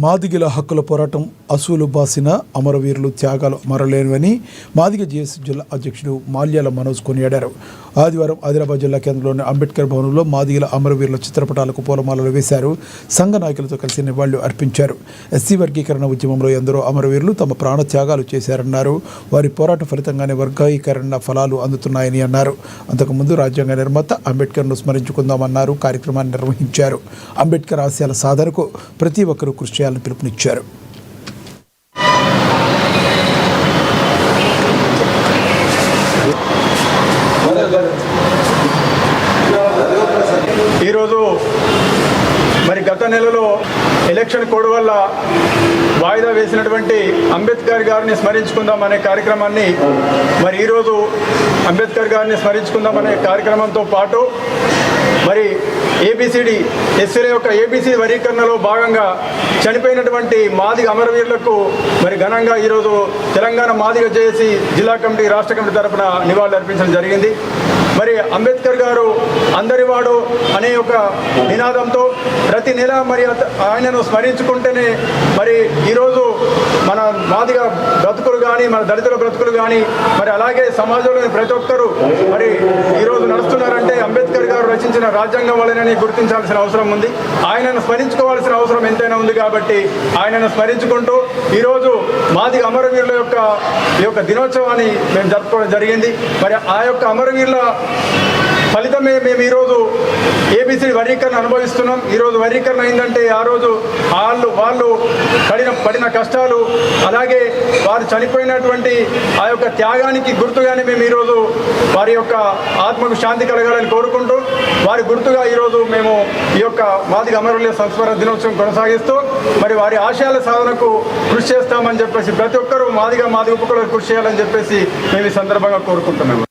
మాదిగల హక్కుల పోరాటం అసూలు బాసిన అమరవీరులు త్యాగాలు మరలేనివని మాదిగ జేఏసీ జిల్లా అధ్యక్షుడు మాల్యాల మనోజ్ కొనియాడారు. ఆదివారం ఆదిలాబాద్ జిల్లా కేంద్రంలోని అంబేద్కర్ భవనంలో మాదిగల అమరవీరుల చిత్రపటాలకు పూలమాలలు వేశారు. సంఘ నాయకులతో కలిసి నివాళులు అర్పించారు. ఎస్సీ వర్గీకరణ ఉద్యమంలో ఎందరో అమరవీరులు తమ ప్రాణ త్యాగాలు చేశారన్నారు. వారి పోరాట ఫలితంగానే వర్గీకరణ ఫలాలు అందుతున్నాయని అన్నారు. అంతకుముందు రాజ్యాంగ నిర్మాత అంబేద్కర్ను స్మరించుకుందామన్నారు. కార్యక్రమాన్ని నిర్వహించారు. అంబేద్కర్ ఆశయాల సాధనకు ప్రతి ఒక్కరూ కృషి చేయాలని పిలుపునిచ్చారు. ఈరోజు మరి గత నెలలో ఎలక్షన్ కోడ్ వల్ల వాయిదా వేసినటువంటి అంబేద్కర్ గారిని స్మరించుకుందాం అనే కార్యక్రమాన్ని మరి ఈరోజు అంబేద్కర్ గారిని స్మరించుకుందాం అనే కార్యక్రమంతో పాటు మరి ఏబిసిడి ఎస్సీల యొక్క ఏబిసిడి వర్గీకరణలో భాగంగా చనిపోయినటువంటి మాదిగ అమరవీరులకు మరి ఘనంగా ఈరోజు తెలంగాణ మాదిగ జేఏసీ జిల్లా కమిటీ రాష్ట్ర కమిటీ తరఫున నివాళులు అర్పించడం జరిగింది. మరి అంబేద్కర్ గారు అందరివాడు అనే ఒక నినాదంతో ప్రతి నెల మరి ఆయనను స్మరించుకుంటేనే మరి ఈరోజు మన మాదిగ బ్రతుకులు కానీ మన దళితుల బ్రతుకులు కానీ మరి అలాగే సమాజంలోని ప్రతి ఒక్కరూ మరి ఈరోజు నడుస్తున్నారంటే అంబేద్కర్ గారు రచించిన రాజ్యాంగం వలనని గుర్తించాల్సిన అవసరం ఉంది. ఆయనను స్మరించుకోవాల్సిన అవసరం ఎంతైనా ఉంది. కాబట్టి ఆయనను స్మరించుకుంటూ ఈరోజు మాదిగ అమరవీరుల యొక్క దినోత్సవాన్ని మేము జరుపుకోవడం జరిగింది. మరి ఆ యొక్క అమరవీరుల ఫలితమే మేము ఈరోజు ఏబిసిడి వర్గీకరణ అనుభవిస్తున్నాం. ఈరోజు వర్గీకరణ అయిందంటే ఆ రోజు వాళ్ళు పడిన కష్టాలు అలాగే వారు చనిపోయినటువంటి ఆ యొక్క త్యాగానికి గుర్తుగానే మేము ఈరోజు వారి యొక్క ఆత్మకు శాంతి కలగాలని కోరుకుంటూ వారి గుర్తుగా ఈరోజు మేము ఈ యొక్క మాదిగ అమరవీరుల సంస్మరణ దినోత్సవం కొనసాగిస్తూ మరి వారి ఆశయాల సాధనకు కృషి చేస్తామని చెప్పేసి ప్రతి ఒక్కరూ మాదిగ ఉపకులకు కృషి చేయాలని చెప్పేసి మేము ఈ సందర్భంగా కోరుకుంటున్నాము.